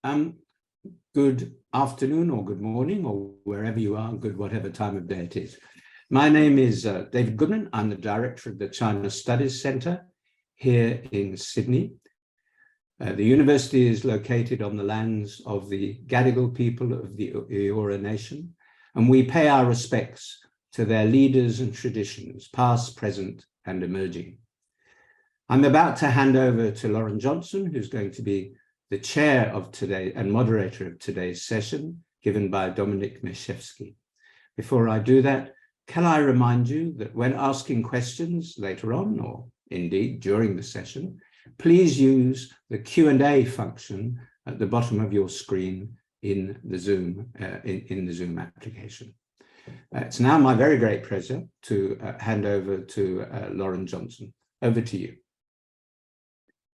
Um, Good afternoon or good morning or wherever you are, good whatever time of day it is. My name is David Goodman. I'm the director of the China Studies Centre here in Sydney. The university is located on the lands of the Gadigal people of the Eora Nation, and we pay our respects to their leaders and traditions, past, present, and emerging. I'm about to hand over to Lauren Johnson, who's going to be the chair of today and moderator of today's session, given by Dominik Meszewski. Before I do that, can I remind you that when asking questions later on, or indeed during the session, please use the Q&A function at the bottom of your screen in the Zoom application. It's now my very great pleasure to hand over to Lauren Johnson. Over to you.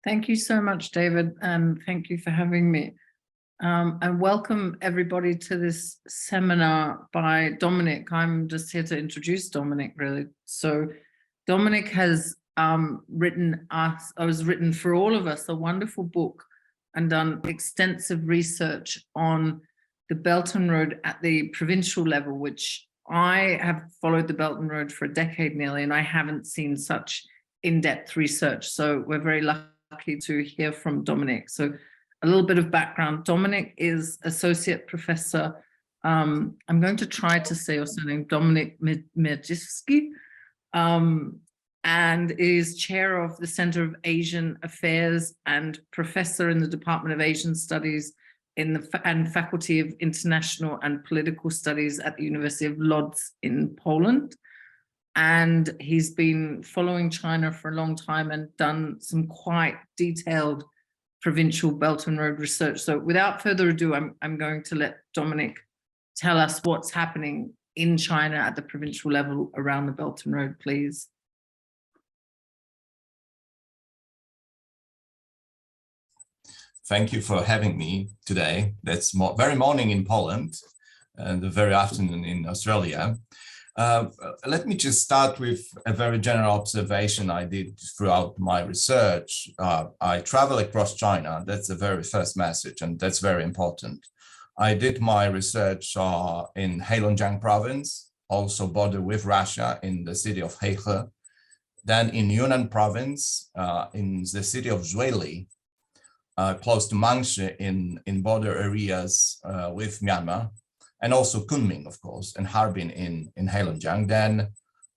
Thank you so much, David, and thank you for having me. And welcome everybody to this seminar by Dominik. I'm just here to introduce Dominik, really. So Dominik has written for all of us a wonderful book and done extensive research on the Belt and Road at the provincial level, which I have followed the Belt and Road for a decade nearly, and I haven't seen such in-depth research. So we're very lucky to hear from Dominik. So a little bit of background. Dominik is associate professor. I'm going to try to say your surname, Dominik Meszewski, and is chair of the Center of Asian Affairs and professor in the Department of Asian Studies and Faculty of International and Political Studies at the University of Lodz in Poland. And he's been following China for a long time and done some quite detailed provincial Belt and Road research. So without further ado, I'm going to let Dominik tell us what's happening in China at the provincial level around the Belt and Road, please. Thank you for having me today. That's very morning in Poland and the very afternoon in Australia. Let me just start with a very general observation I did throughout my research. I travel across China. That's the very first message, and that's very important. I did my research in Heilongjiang province, also border with Russia in the city of Heihe. Then in Yunnan province, in the city of Zhuili, close to Mangshi in border areas with Myanmar. And also Kunming, of course, and Harbin in Heilongjiang, then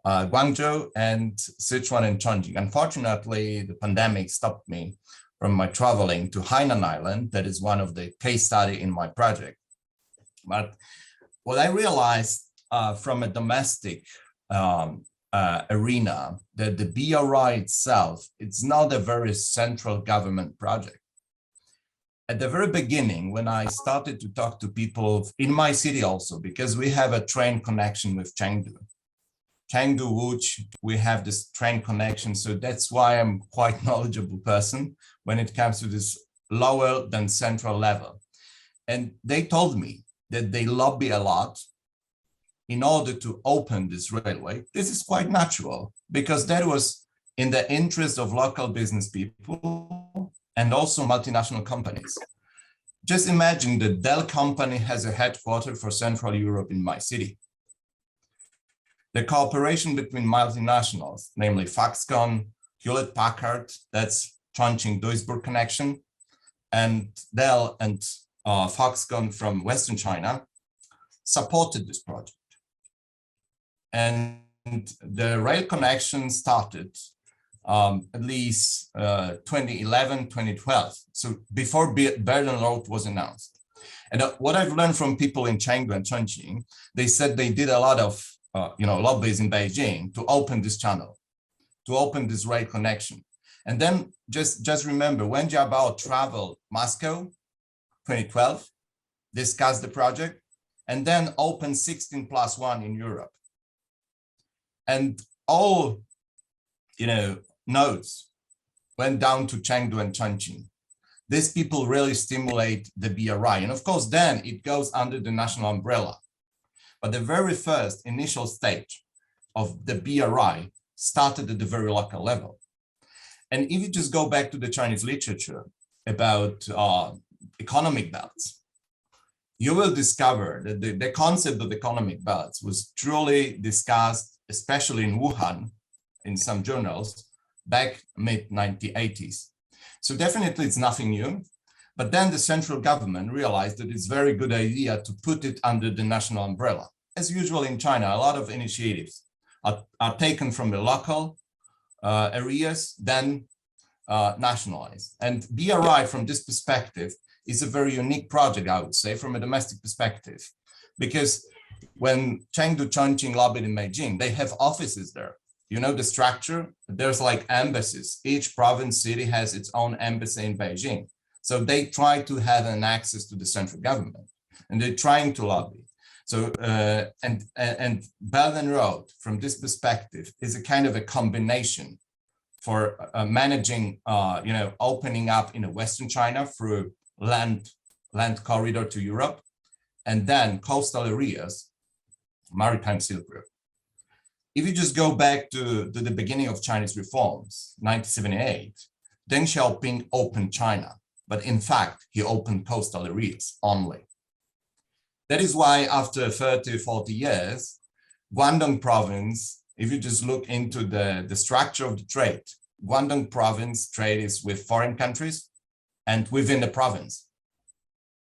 Guangzhou and Sichuan and Chongqing. Unfortunately, the pandemic stopped me from my traveling to Hainan Island. That is one of the case study in my project. But what I realized from a domestic arena, that the BRI itself, it's not a very central government project. At the very beginning, when I started to talk to people in my city also, because we have a train connection with Chengdu, Wuch, we have this train connection. So that's why I'm quite knowledgeable person when it comes to this lower than central level. And they told me that they lobby a lot in order to open this railway. This is quite natural because that was in the interest of local business people and also multinational companies. Just imagine the Dell company has a headquarters for Central Europe in my city. The cooperation between multinationals, namely Foxconn, Hewlett-Packard, that's Chongqing-Duisburg connection, and Dell and Foxconn from Western China supported this project. And the rail connection started at least 2011, 2012. So before Belt and Road was announced. And what I've learned from people in Chengdu and Chongqing, they said they did a lot of lobbies in Beijing to open this channel, to open this rail connection. And then just remember, when Jiabao traveled Moscow, 2012, discussed the project, and then opened 16+1 in Europe. And all, nodes went down to Chengdu and Chongqing. These people really stimulate the BRI. And of course, then it goes under the national umbrella. But the very first initial stage of the BRI started at the very local level. And if you just go back to the Chinese literature about economic belts, you will discover that the concept of economic belts was truly discussed, especially in Wuhan, in some journals, back mid-1980s. So definitely it's nothing new. But then the central government realized that it's a very good idea to put it under the national umbrella. As usual in China, a lot of initiatives are taken from the local areas, then nationalized. And BRI, from this perspective, is a very unique project, I would say, from a domestic perspective, because when Chengdu Chongqing lobbied in Beijing, they have offices there. You know the structure? There's like embassies. Each province city has its own embassy in Beijing. So they try to have an access to the central government, and they're trying to lobby. So and Belt and Road, from this perspective, is a kind of a combination for managing, opening up in Western China through land corridor to Europe, and then coastal areas, maritime Silk Road. If you just go back to the beginning of Chinese reforms, 1978, Deng Xiaoping opened China, but in fact, he opened coastal areas only. That is why after 30, 40 years, Guangdong province, if you just look into the structure of the trade, Guangdong province trade is with foreign countries and within the province.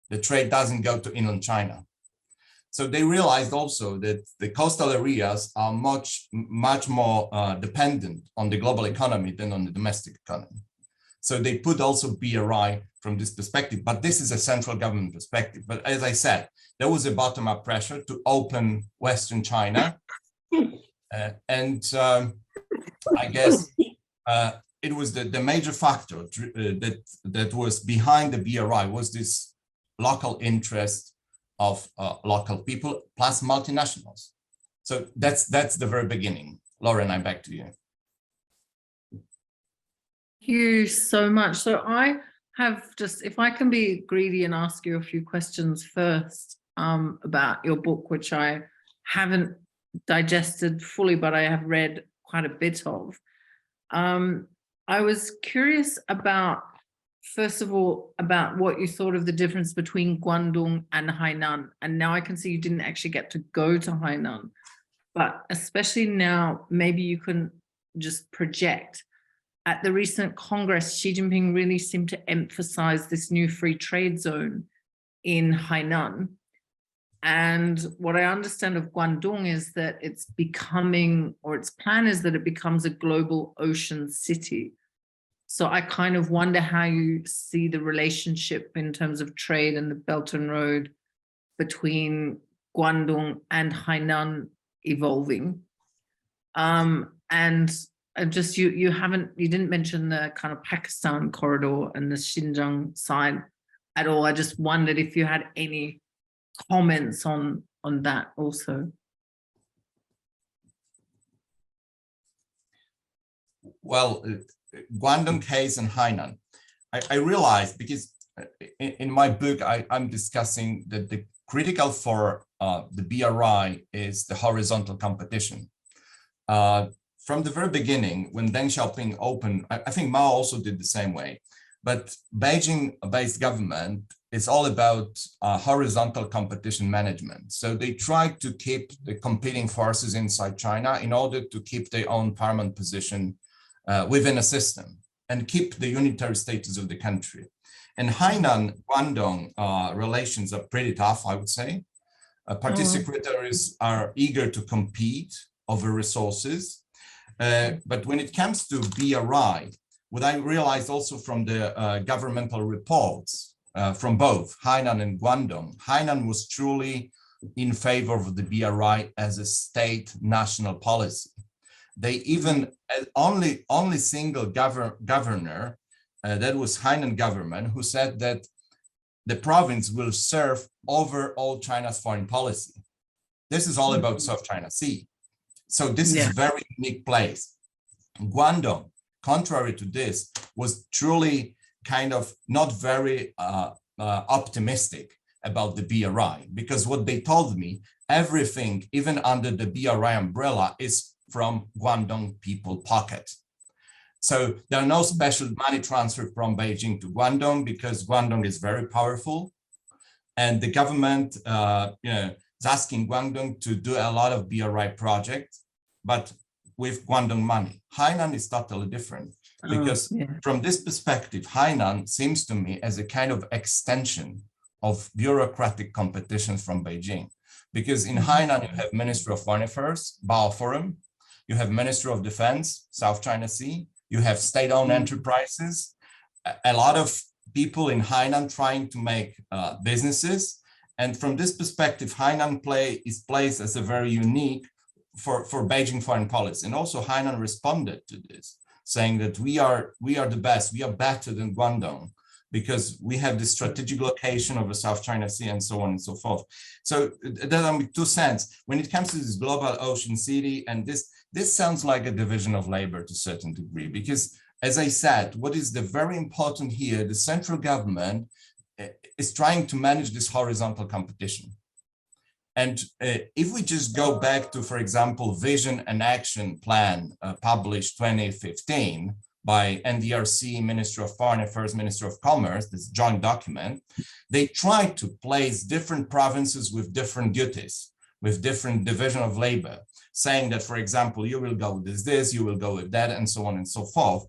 The trade doesn't go to inland China. So they realized also that the coastal areas are much more dependent on the global economy than on the domestic economy. So they put also BRI from this perspective, but this is a central government perspective. But as I said, there was a bottom-up pressure to open Western China. I guess it was the major factor that was behind the BRI was this local interest of local people plus multinationals. So that's the very beginning. Lauren, I'm back to you. Thank you so much. So I have just, if I can be greedy and ask you a few questions first about your book, which I haven't digested fully, but I have read quite a bit of. I was curious about, first of all, about what you thought of the difference between Guangdong and Hainan. And now I can see you didn't actually get to go to Hainan, but especially now, maybe you can just project. At the recent Congress, Xi Jinping really seemed to emphasize this new free trade zone in Hainan. And what I understand of Guangdong is that it's becoming, or its plan is that it becomes a global ocean city. So I kind of wonder how you see the relationship in terms of trade and the Belt and Road between Guangdong and Hainan evolving. And just you didn't mention the kind of Pakistan corridor and the Xinjiang side at all. I just wondered if you had any comments on that also. Well, Guangdong case and Hainan, I realized, because in my book, I'm discussing that the critical for the BRI is the horizontal competition. From the very beginning, when Deng Xiaoping opened, I think Mao also did the same way, but Beijing-based government is all about horizontal competition management. So they try to keep the competing forces inside China in order to keep their own paramount position within a system and keep the unitary status of the country. And Hainan-Guangdong relations are pretty tough, I would say. Party secretaries are eager to compete over resources. But when it comes to BRI, what I realized also from the governmental reports from both Hainan and Guangdong, Hainan was truly in favor of the BRI as a state national policy. They even only single governor, that was Hainan government, who said that the province will serve over all China's foreign policy. This is all about South China Sea. So this is a very unique place. Guangdong, contrary to this, was truly kind of not very optimistic about the BRI, because what they told me, everything, even under the BRI umbrella, is from Guangdong people pocket. So there are no special money transfer from Beijing to Guangdong because Guangdong is very powerful. And the government is asking Guangdong to do a lot of BRI projects, but with Guangdong money. Hainan is totally different because from this perspective, Hainan seems to me as a kind of extension of bureaucratic competition from Beijing. Because in Hainan, you have Ministry of Foreign Affairs, Bao Forum, you have Ministry of Defense, South China Sea, you have state-owned enterprises, a lot of people in Hainan trying to make businesses. And from this perspective, Hainan is placed as a very unique for Beijing foreign policy. And also Hainan responded to this, saying that we are the best, we are better than Guangdong, because we have the strategic location of the South China Sea and so on and so forth. So there are two sense. When it comes to this global ocean city, and this sounds like a division of labor to a certain degree, because as I said, what is the very important here, the central government is trying to manage this horizontal competition. And if we just go back to, for example, Vision and Action Plan published 2015, by NDRC, Ministry of Foreign Affairs, Ministry of Commerce, this joint document, they tried to place different provinces with different duties, with different division of labor, saying that, for example, you will go with this, you will go with that, and so on and so forth.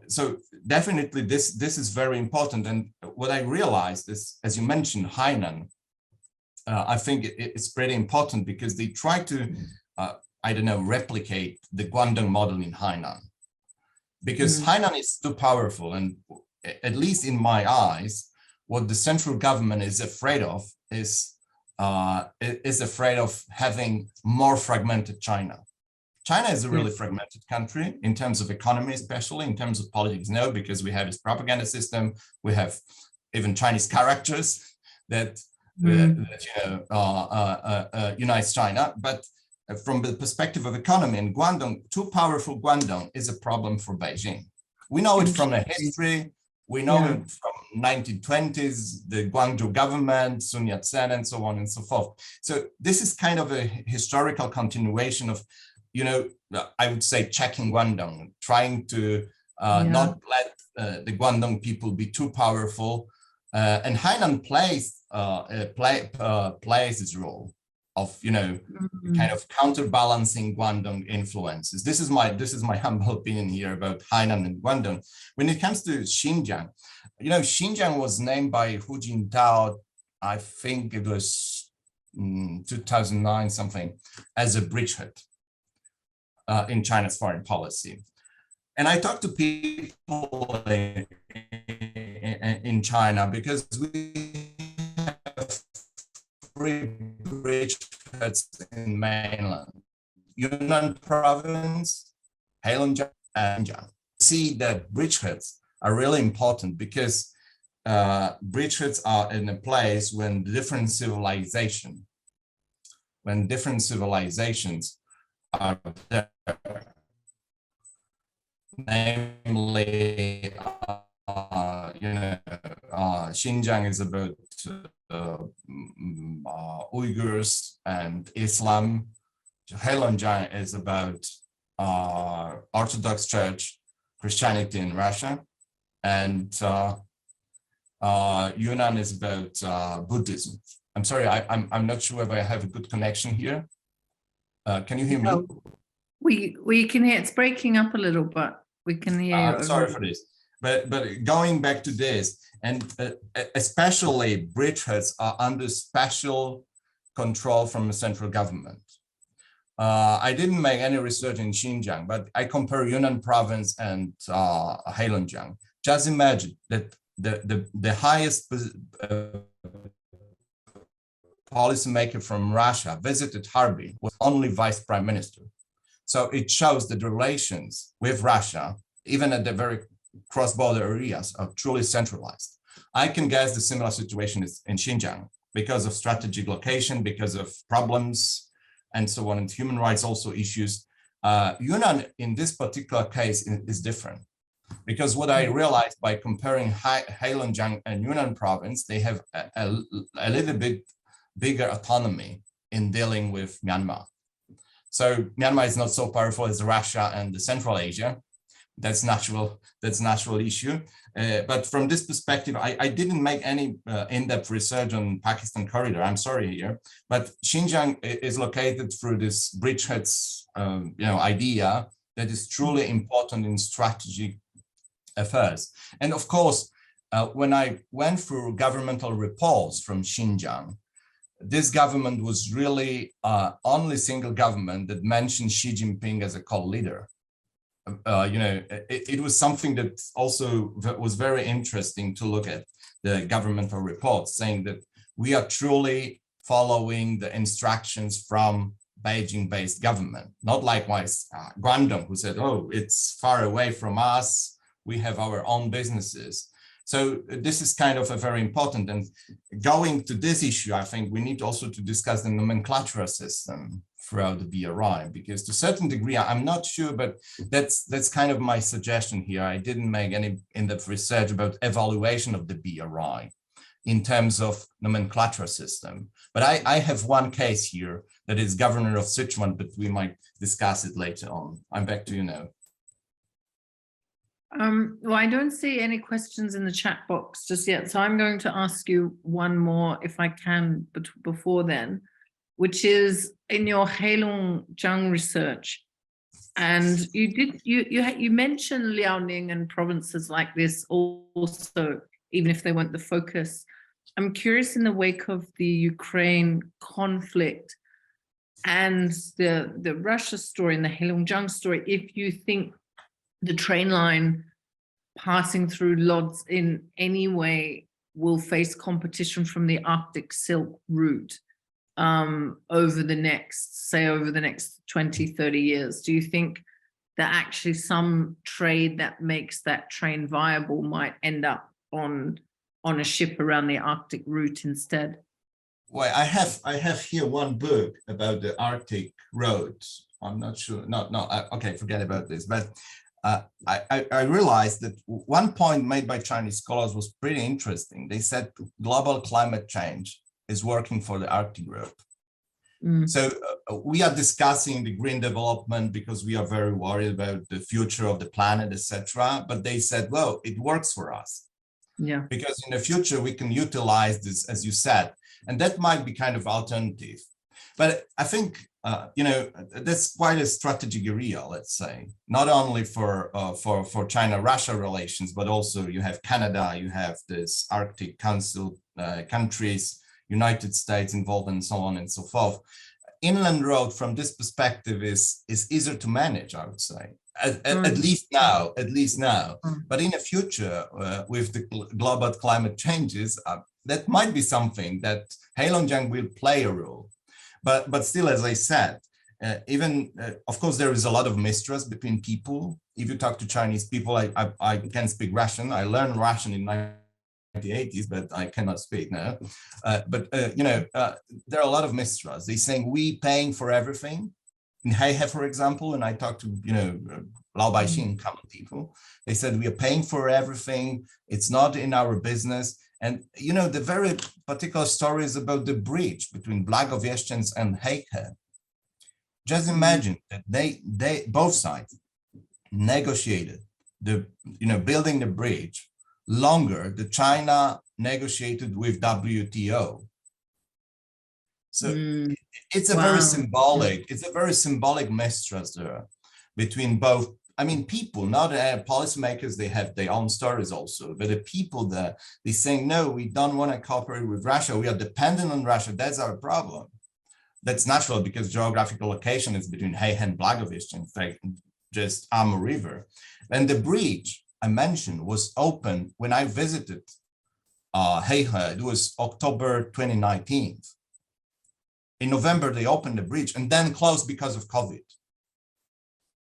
So definitely this is very important. And what I realized is, as you mentioned, Hainan, I think it's pretty important because they try to, replicate the Guangdong model in Hainan. Because Hainan is too powerful, and at least in my eyes, what the central government is afraid of is afraid of having more fragmented China. China is a really fragmented country in terms of economy, especially in terms of politics. No, because we have this propaganda system, we have even Chinese characters that unites China, but from the perspective of economy, in Guangdong, too powerful Guangdong is a problem for Beijing. We know it from the history. We know it from 1920s, the Guangzhou government, Sun Yat-sen, and so on and so forth. So this is kind of a historical continuation of, I would say, checking Guangdong, trying to not let the Guangdong people be too powerful. And Hainan plays its role of kind of counterbalancing Guangdong influences. This is my humble opinion here about Hainan and Guangdong. When it comes to Xinjiang, Xinjiang was named by Hu Jintao, I think it was 2009 something, as a bridgehead in China's foreign policy. And I talked to people in China because we have three bridgeheads in mainland, Yunnan province, Heilongjiang, and Jiang. See that bridgeheads are really important because bridgeheads are in a place when different civilizations are there. Namely, Xinjiang is about Uyghurs and Islam. Heilongjiang is about Orthodox Church, Christianity in Russia, and Yunnan is about Buddhism. I'm sorry, I'm not sure if I have a good connection here. Can you hear me? We can hear, it's breaking up a little, but we can hear. I'm sorry for this, but going back to this, and especially bridgeheads are under special control from the central government. I didn't make any research in Xinjiang, but I compare Yunnan province and Heilongjiang. Just imagine that the highest policymaker from Russia visited Harbin was only vice prime minister. So it shows that the relations with Russia, even at the very cross-border areas, are truly centralized. I can guess the similar situation is in Xinjiang because of strategic location, because of problems, and so on, and human rights also issues. Yunnan, in this particular case, is different. Because what I realized by comparing Heilongjiang and Yunnan province, they have a little bit bigger autonomy in dealing with Myanmar. So Myanmar is not so powerful as Russia and the Central Asia, That's natural issue. But from this perspective, I didn't make any in-depth research on Pakistan corridor. I'm sorry here, but Xinjiang is located through this bridgeheads, idea that is truly important in strategic affairs. And of course, when I went through governmental reports from Xinjiang, this government was really only single government that mentioned Xi Jinping as a co-leader. It was something that also was very interesting to look at the governmental reports, saying that we are truly following the instructions from Beijing-based government, not likewise Guangdong, who said, oh, it's far away from us, we have our own businesses. So this is kind of a very important, and going to this issue, I think we need also to discuss the nomenclature system throughout the BRI, because to a certain degree, I'm not sure, but that's kind of my suggestion here. I didn't make any in-depth research about evaluation of the BRI in terms of nomenclature system. But I have one case here that is governor of Sichuan, but we might discuss it later on. I'm back to you now. Well, I don't see any questions in the chat box just yet, so I'm going to ask you one more if I can before then, which is in your Heilongjiang research, and you mentioned Liaoning and provinces like this also, even if they weren't the focus. I'm curious, in the wake of the Ukraine conflict and the Russia story and the Heilongjiang story, if you think the train line passing through Lodz in any way will face competition from the Arctic Silk route over the next 20, 30 years. Do you think that actually some trade that makes that train viable might end up on a ship around the Arctic route instead? Well, I have here one book about the Arctic road. I'm not sure. Okay, forget about this. But I realized that one point made by Chinese scholars was pretty interesting. They said global climate change is working for the Arctic road. So we are discussing the green development because we are very worried about the future of the planet, etc. But they said, well, it works for us. Yeah. Because in the future we can utilize this, as you said, and that might be kind of alternative. But I think that's quite a strategic area, let's say, not only for China-Russia relations, but also you have Canada, you have this Arctic Council countries, United States involved, and so on and so forth. Inland road, from this perspective, is easier to manage, I would say, at least now. But in the future, with the global climate changes, that might be something that Heilongjiang will play a role. But still, as I said, of course, there is a lot of mistrust between people. If you talk to Chinese people, I can speak Russian. I learned Russian in 1980s, but I cannot speak now. There are a lot of mistrust. They're saying we paying for everything. In Heihe, for example, and I talked to Lao Baixing, common people, they said we are paying for everything. It's not in our business. And the very particular story is about the bridge between Blagoveschensk and Heihe. Just imagine that they both sides negotiated building the bridge longer than China negotiated with WTO. So it's a very symbolic mistrust there between both. I mean, people, not policymakers, they have their own stories also, but the people there, they're saying, no, we don't want to cooperate with Russia. We are dependent on Russia. That's our problem. That's natural because geographical location is between Heihe and Blagoveschensk, in fact, just Amur River. And the bridge I mentioned was opened when I visited Heihe. It was October 2019. In November, they opened the bridge and then closed because of COVID.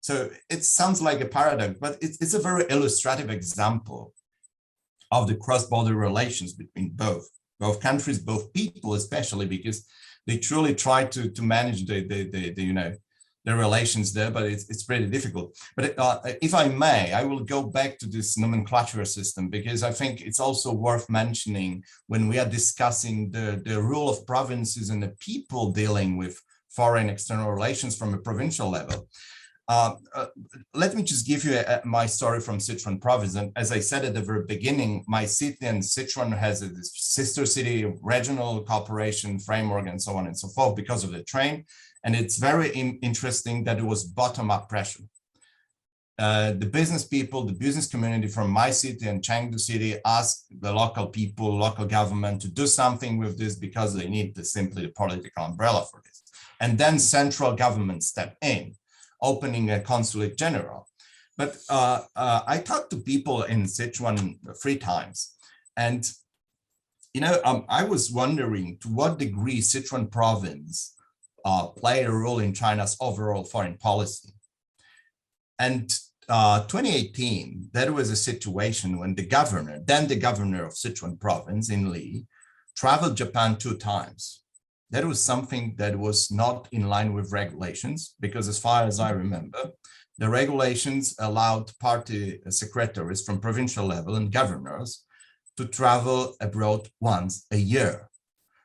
So it sounds like a paradox, but it's a very illustrative example of the cross-border relations between both countries, both people, especially because they truly try to manage the relations there, but it's pretty difficult. But if I may, I will go back to this nomenclature system because I think it's also worth mentioning when we are discussing the rule of provinces and the people dealing with foreign external relations from a provincial level. let me just give you my story from Sichuan province. And as I said at the very beginning, my city and Sichuan has a sister city regional cooperation framework and so on and so forth because of the train. And it's very interesting that it was bottom-up pressure. The business people, the business community from my city and Chengdu city asked the local people, local government to do something with this because they need simply the political umbrella for this. And then central government stepped in, opening a consulate general. But I talked to people in Sichuan 3 times. And, I was wondering to what degree Sichuan province played a role in China's overall foreign policy. And 2018, there was a situation when the governor of Sichuan province in Li, traveled Japan 2 times. That was something that was not in line with regulations, because as far as I remember, the regulations allowed party secretaries from provincial level and governors to travel abroad once a year.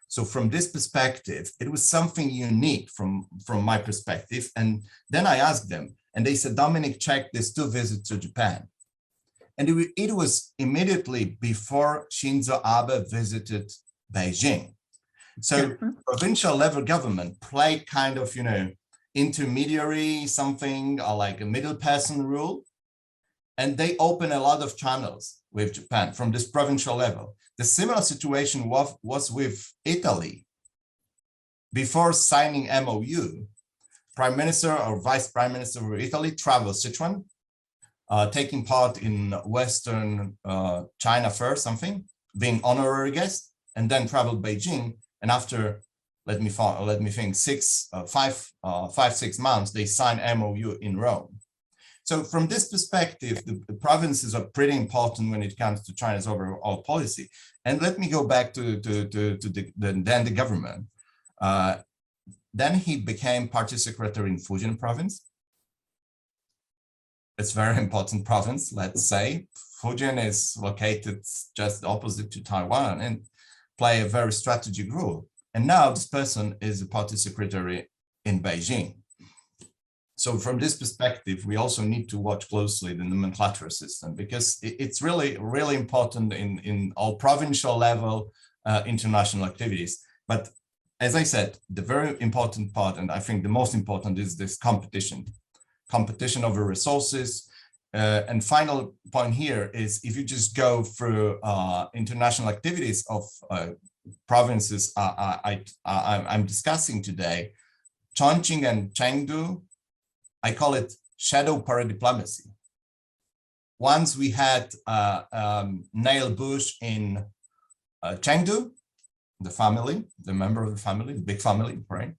So from this perspective, it was something unique from my perspective. And then I asked them, and they said, Dominic, check these 2 visits to Japan. And it was immediately before Shinzo Abe visited Beijing. So provincial level government played kind of, intermediary, something like a middle person rule. And they opened a lot of channels with Japan from this provincial level. The similar situation was with Italy. Before signing MOU, Prime Minister or Vice Prime Minister of Italy traveled Sichuan, taking part in Western China Fair, something, being honorary guest, and then traveled Beijing. And after, let me think, 5-6 months, they signed MOU in Rome. So from this perspective, the provinces are pretty important when it comes to China's overall policy. And let me go back to the government. Then he became party secretary in Fujian province. It's a very important province, let's say. Fujian is located just opposite to Taiwan and play a very strategic role. And now this person is a party secretary in Beijing. So from this perspective, we also need to watch closely the nomenclature system, because it's really, really important in all provincial level international activities. But as I said, the very important part, and I think the most important, is this competition over resources. And final point here is, if you just go through international activities of provinces I'm discussing today, Chongqing and Chengdu, I call it shadow paradiplomacy. Once we had Nail Bush in Chengdu, the member of the family, the big family, right?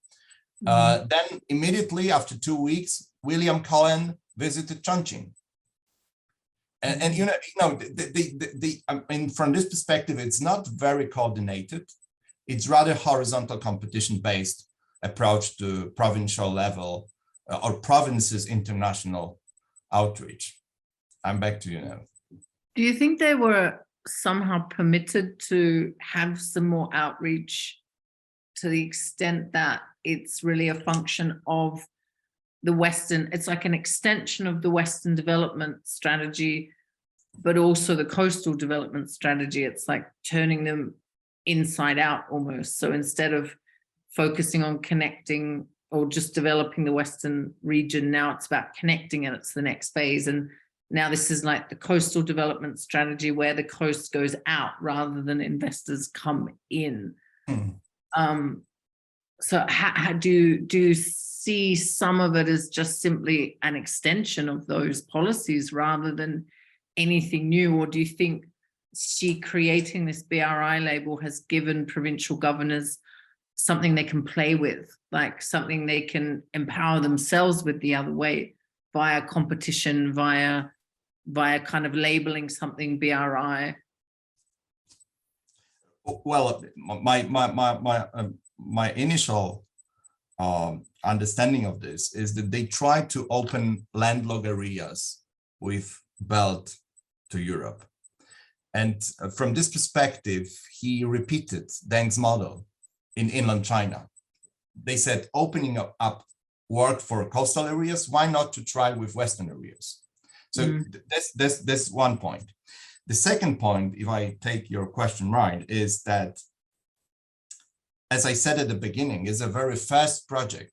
Then immediately after 2 weeks, William Cohen visited Chongqing. And from this perspective, it's not very coordinated. It's rather horizontal competition-based approach to provincial level or provinces' international outreach. I'm back to you now. Do you think they were somehow permitted to have some more outreach, to the extent that it's really a function of the Western, it's like an extension of the Western development strategy, but also the coastal development strategy? It's like turning them inside out almost. So instead of focusing on connecting or just developing the Western region, now it's about connecting, and it's the next phase. And now this is like the coastal development strategy, where the coast goes out rather than investors come in. So how do you see some of it as just simply an extension of those policies rather than anything new? Or do you think Xi creating this BRI label has given provincial governors something they can play with, like something they can empower themselves with the other way, via competition, via kind of labeling something BRI? Well, my initial understanding of this is that they try to open landlocked areas with belt to Europe. And from this perspective, he repeated Deng's model in inland China. They said opening up worked for coastal areas, why not to try with Western areas? So that's one point. The second point, if I take your question right, is that, as I said at the beginning, is a very fast project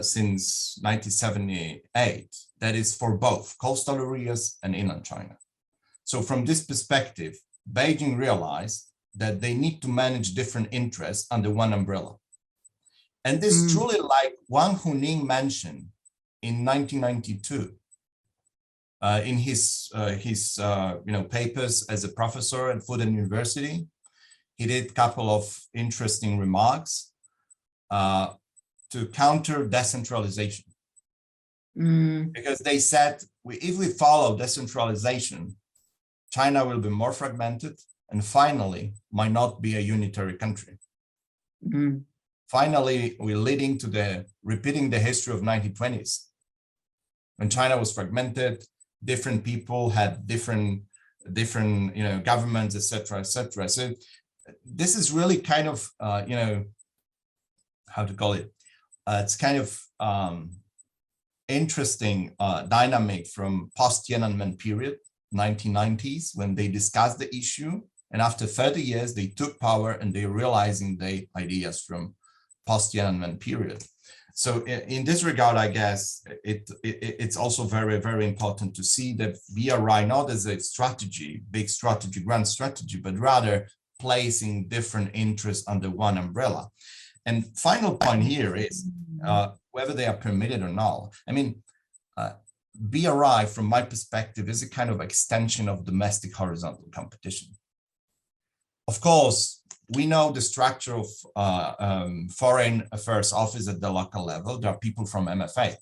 since 1978 that is for both coastal areas and inland China. So from this perspective, Beijing realized that they need to manage different interests under one umbrella. And this truly, like Wang Huning mentioned in 1992, in his papers as a professor at Fudan University, he did a couple of interesting remarks to counter decentralization. Because they said, if we follow decentralization, China will be more fragmented and finally might not be a unitary country. Finally, we're leading to the repeating the history of 1920s. When China was fragmented, different people had different governments, etc., etc. So this is really kind of how to call it? It's kind of interesting dynamic from post-Tiananmen period, 1990s, when they discussed the issue, and after 30 years they took power and they're realizing the ideas from post-Tiananmen period. So in this regard, I guess it's also very, very important to see that BRI not as a strategy, big strategy, grand strategy, but rather placing different interests under one umbrella. And final point here is whether they are permitted or not. I mean, BRI, from my perspective, is a kind of extension of domestic horizontal competition. Of course, we know the structure of foreign affairs office at the local level. There are people from MFA.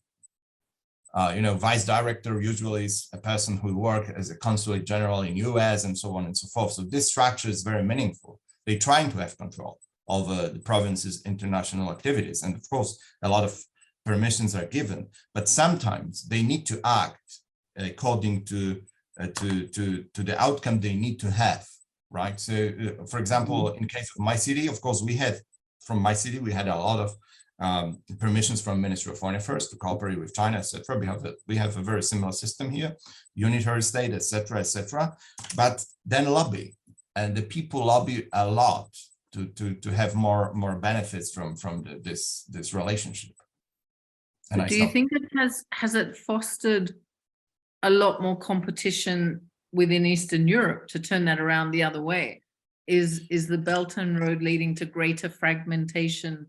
Vice director usually is a person who works as a consulate general in US and so on and so forth. So this structure is very meaningful. They're trying to have control over the province's international activities. And of course, a lot of permissions are given, but sometimes they need to act according to the outcome they need to have. Right. So, for example, in case of my city, of course, we had a lot of permissions from Ministry of Foreign Affairs to cooperate with China, etc. We have a very similar system here, unitary state, etc., etc. But then lobby, and the people lobby a lot to have more benefits from this relationship. And do you think it has it fostered a lot more competition within Eastern Europe to turn that around the other way? Is the Belt and Road leading to greater fragmentation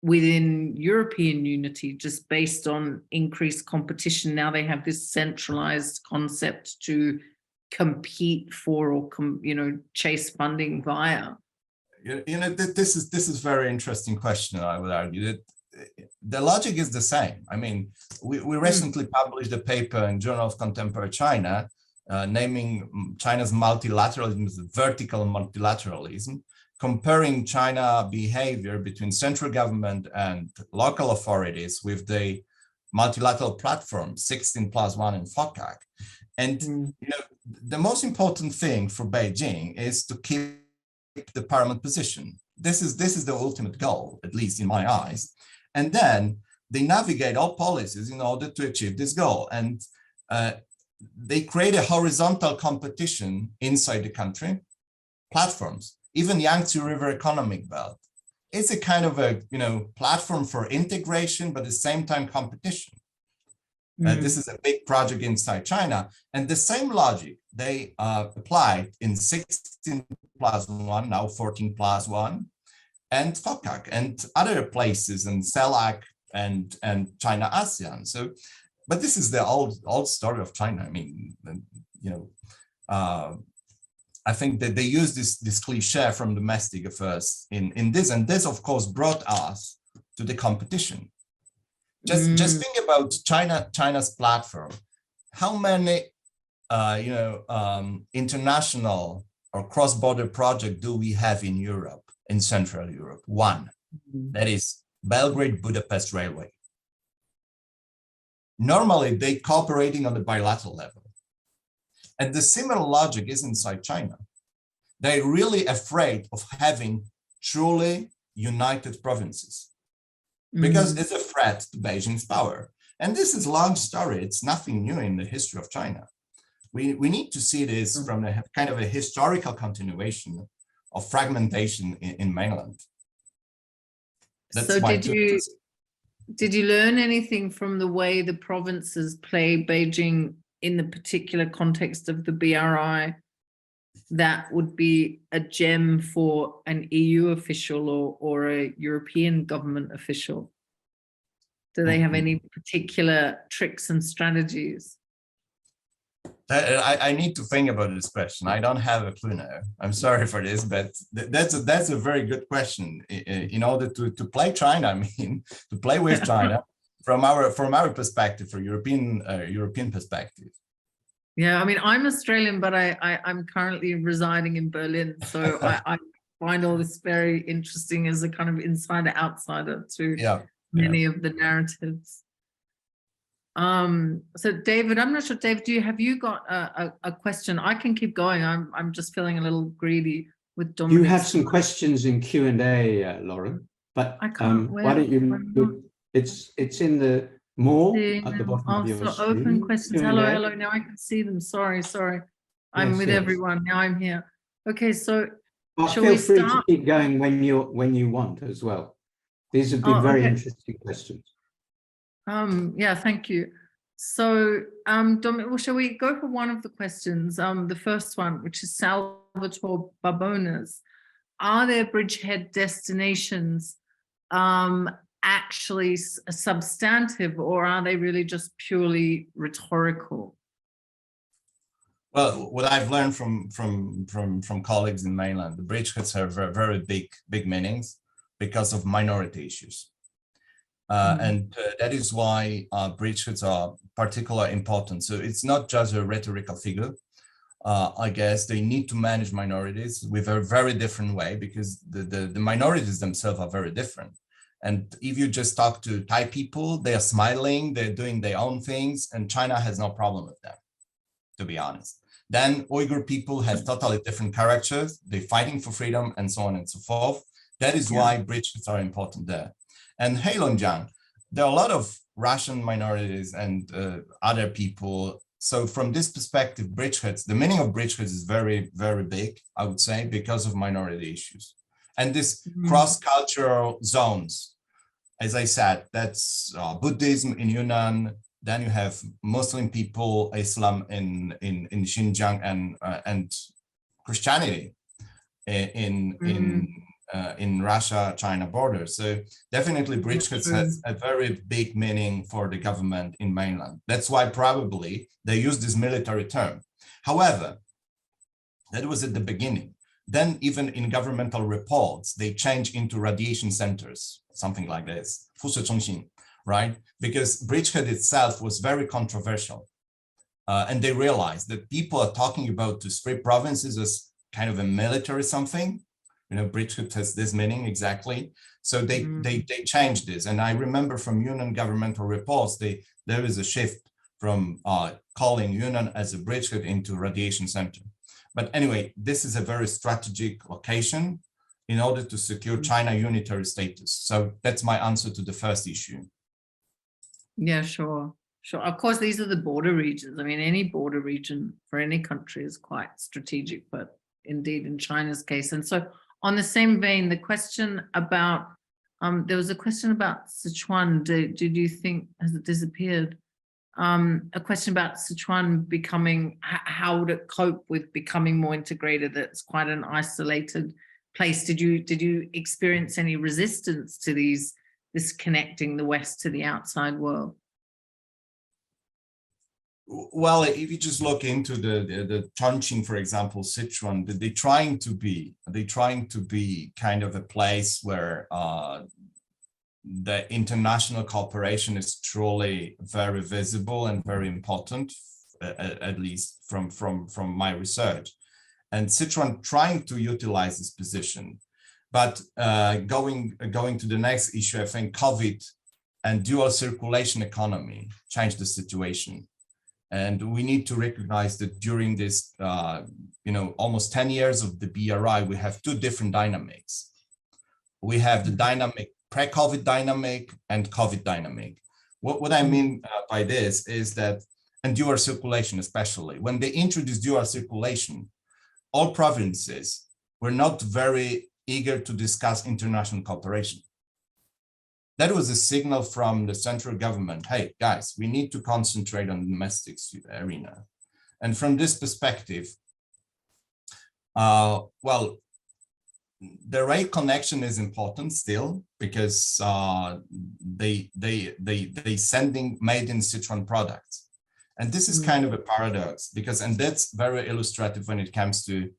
within European unity just based on increased competition? Now they have this centralized concept to compete for or chase funding via. This is very interesting question. I would argue that the logic is the same. I mean, we recently published a paper in Journal of Contemporary China naming China's multilateralism as vertical multilateralism, comparing China behavior between central government and local authorities with the multilateral platform 16+1 and FOCAC. And the most important thing for Beijing is to keep the paramount position. This is the ultimate goal, at least in my eyes. And then they navigate all policies in order to achieve this goal. And they create a horizontal competition inside the country, platforms, even Yangtze River Economic Belt. It's a kind of a platform for integration, but at the same time competition. This is a big project inside China. And the same logic they applied in 16+1, now 14+1, and FOCAC and other places, and CELAC and China ASEAN. So, but this is the old story of China. I mean, I think that they use this cliche from domestic affairs in this, and this of course brought us to the competition. Just think about China's platform. How many international or cross-border projects do we have in Europe, in Central Europe? One, that is Belgrade-Budapest Railway. Normally, they're cooperating on the bilateral level. And the similar logic is inside China. They're really afraid of having truly united provinces. because it's a threat to Beijing's power. And this is a long story. It's nothing new in the history of China. We need to see this from a kind of a historical continuation of fragmentation in mainland. That's so why did you learn anything from the way the provinces play Beijing in the particular context of the BRI that would be a gem for an EU official or a European government official? Do they have any particular tricks and strategies? I need to think about this question. I don't have a clue now. I'm sorry for this, but that's a very good question. In order to play China, I mean, to play with China from our perspective, from European perspective. Yeah, I mean, I'm Australian, but I'm currently residing in Berlin, so I find all this very interesting as a kind of insider outsider to many of the narratives. So David, I'm not sure, David, have you got a question? I can keep going. I'm just feeling a little greedy with Dominic. You have some questions in Q&A, Lauren, but why don't you, it's in the more at the bottom of your screen. Open questions. Hello, now I can see them. Sorry. I'm with everyone. Now I'm here. Okay, so shall we start? Feel free to keep going when you want as well. These have been very interesting questions. Yeah, thank you. So, shall we go for one of the questions? The first one, which is Salvatore Barbona's. Are there bridgehead destinations actually substantive, or are they really just purely rhetorical? Well, what I've learned from colleagues in mainland, the bridgeheads have very big meanings because of minority issues. And that is why bridgeheads are particularly important. So it's not just a rhetorical figure. I guess they need to manage minorities with a very different way, because the minorities themselves are very different. And if you just talk to Thai people, they are smiling, they're doing their own things, and China has no problem with them, to be honest. Then Uyghur people have totally different characters, they're fighting for freedom and so on and so forth. That is why bridgeheads are important there. And Heilongjiang, there are a lot of Russian minorities and other people. So from this perspective, bridgeheads, the meaning of bridgeheads is very big, I would say, because of minority issues. And this cross-cultural zones, as I said, that's Buddhism in Yunnan. Then you have Muslim people, Islam in Xinjiang, and Christianity in Russia-China border. So definitely bridgeheads has a very big meaning for the government in mainland. That's why probably they use this military term. However, that was at the beginning. Then even in governmental reports, they change into radiation centers, something like this, right? Because bridgehead itself was very controversial. And they realized that people are talking about these three provinces as kind of a military something. You know, bridgehead has this meaning exactly. So they changed this. And I remember from Yunnan governmental reports, there is a shift from calling Yunnan as a bridgehead into radiation center. But anyway, this is a very strategic location in order to secure China unitary status. So that's my answer to the first issue. Yeah, sure. Of course, these are the border regions. I mean, any border region for any country is quite strategic, but indeed in China's case. And so on the same vein, the question about, there was a question about Sichuan. Did you think, has it disappeared? A question about Sichuan becoming, how would it cope with becoming more integrated? That's quite an isolated place. Did you experience any resistance to this connecting the West to the outside world? Well, if you just look into the Chongqing, for example, Sichuan, they're trying to be kind of a place where the international cooperation is truly very visible and very important, at least from my research. And Sichuan trying to utilize this position. But going to the next issue, I think COVID and dual circulation economy changed the situation. And we need to recognize that during this, almost 10 years of the BRI, we have two different dynamics. We have the dynamic pre-COVID dynamic and COVID dynamic. What I mean by this is that, and dual circulation especially, when they introduced dual circulation, all provinces were not very eager to discuss international cooperation. That was a signal from the central government, hey guys, we need to concentrate on the domestic arena. And from this perspective, well, the rail connection is important still because they sending made in Sichuan products. And this is kind of a paradox because, and that's very illustrative when it comes to,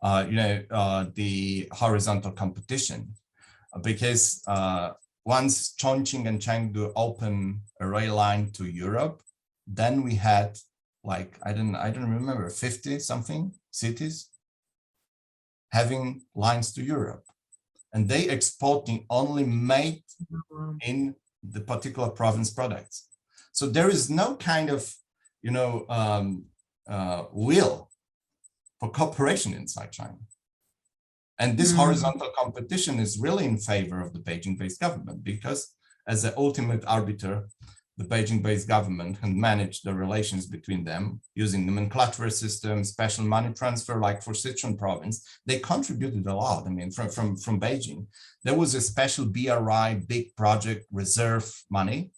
the horizontal competition, because once Chongqing and Chengdu opened a rail line to Europe, then we had like, I don't remember, 50 something cities having lines to Europe, and they exporting only made in the particular province products. So there is no kind of, will for cooperation inside China. And this horizontal competition is really in favor of the Beijing-based government because as the ultimate arbiter, the Beijing-based government can manage the relations between them using nomenclature system, special money transfer, like for Sichuan province. They contributed a lot. I mean, from Beijing, there was a special BRI big project reserve money,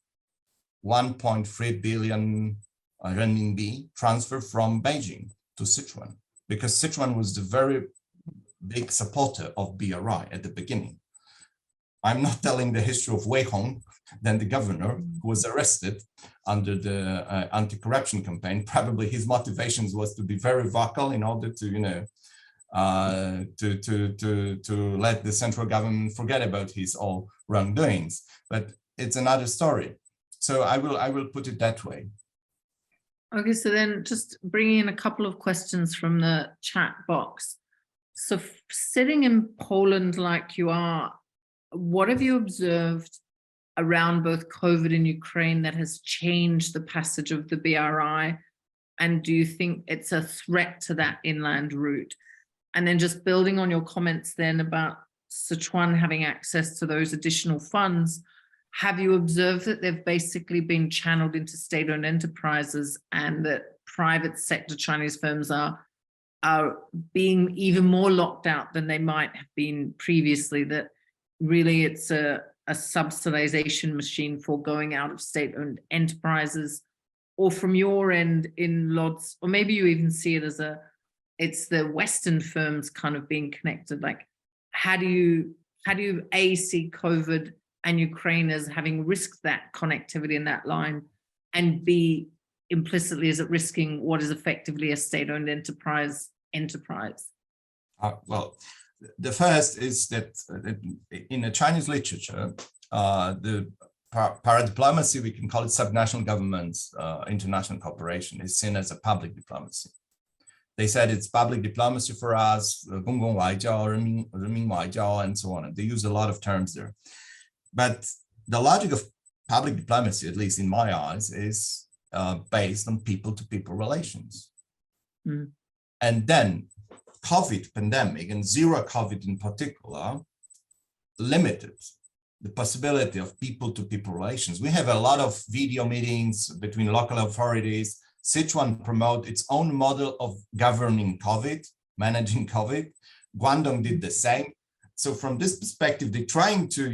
1.3 billion renminbi transfer from Beijing to Sichuan, because Sichuan was the very big supporter of BRI at the beginning. I'm not telling the history of Wei Hong, then the governor who was arrested under the anti-corruption campaign. Probably his motivations was to be very vocal in order to, to let the central government forget about his all wrongdoings. But it's another story. So I will put it that way. Okay, so then just bringing in a couple of questions from the chat box. So sitting in Poland like you are, what have you observed around both COVID and Ukraine that has changed the passage of the BRI? And do you think it's a threat to that inland route? And then just building on your comments then about Sichuan having access to those additional funds, have you observed that they've basically been channeled into state-owned enterprises and that private sector Chinese firms are being even more locked out than they might have been previously, that really it's a subsidization machine for going out of state-owned enterprises? Or from your end in Lodz, or maybe you even see it as it's the Western firms kind of being connected. Like, how do you A, see COVID and Ukraine as having risked that connectivity in that line, and B, implicitly is it risking what is effectively a state-owned enterprise? Well, the first is that in the Chinese literature, the paradiplomacy, we can call it subnational governments, international cooperation, is seen as a public diplomacy. They said it's public diplomacy for us, 公共外交, 人民外交, and so on. And they use a lot of terms there. But the logic of public diplomacy, at least in my eyes, is based on people-to-people relations. And then COVID pandemic and zero COVID in particular limited the possibility of people-to-people relations. We have a lot of video meetings between local authorities. Sichuan promote its own model of governing COVID, managing COVID. Guangdong did the same. So from this perspective, they're trying to,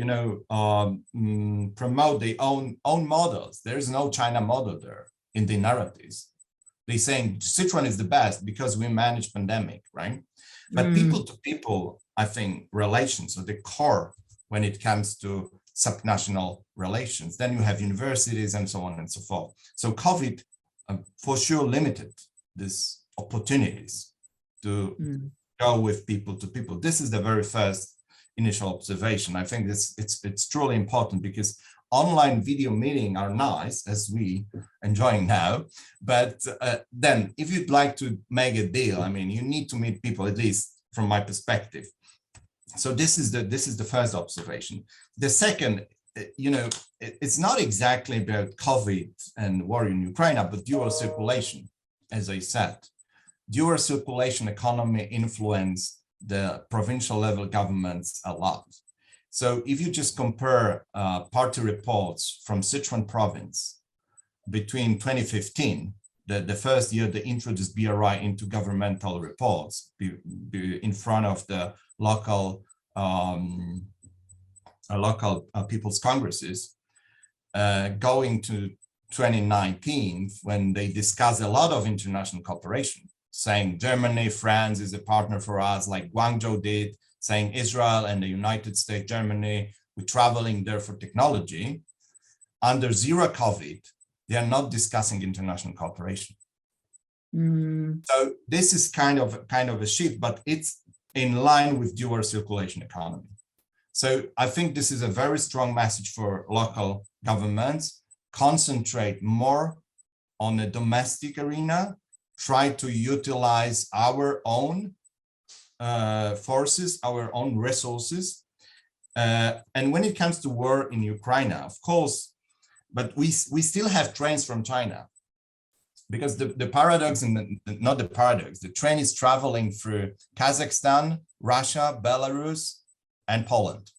promote their own models. There's no China model there in the narratives. They're saying Sichuan is the best because we manage pandemic, right? But people-to-people, I think, relations are the core when it comes to subnational relations. Then you have universities and so on and so forth. So COVID for sure limited these opportunities to go with people-to-people. This is the very first initial observation. I think it's truly important because online video meetings are nice, as we enjoying now. But then if you'd like to make a deal, I mean, you need to meet people, at least from my perspective. So this is the first observation. The second, it's not exactly about COVID and war in Ukraine, but dual circulation, as I said. Dual circulation economy influence the provincial level governments a lot. So if you just compare party reports from Sichuan province between 2015, the first year they introduced BRI into governmental reports in front of the local people's congresses, going to 2019 when they discussed a lot of international cooperation, saying Germany, France is a partner for us, like Guangzhou did, saying Israel and the United States, Germany, we're traveling there for technology. Under zero COVID, they are not discussing international cooperation. So this is kind of a shift, but it's in line with dual circulation economy. So I think this is a very strong message for local governments. Concentrate more on the domestic arena, try to utilize our own forces, our own resources. And when it comes to war in Ukraine, of course, but we still have trains from China, because the paradox, and not the paradox, the train is traveling through Kazakhstan, Russia, Belarus, and Poland.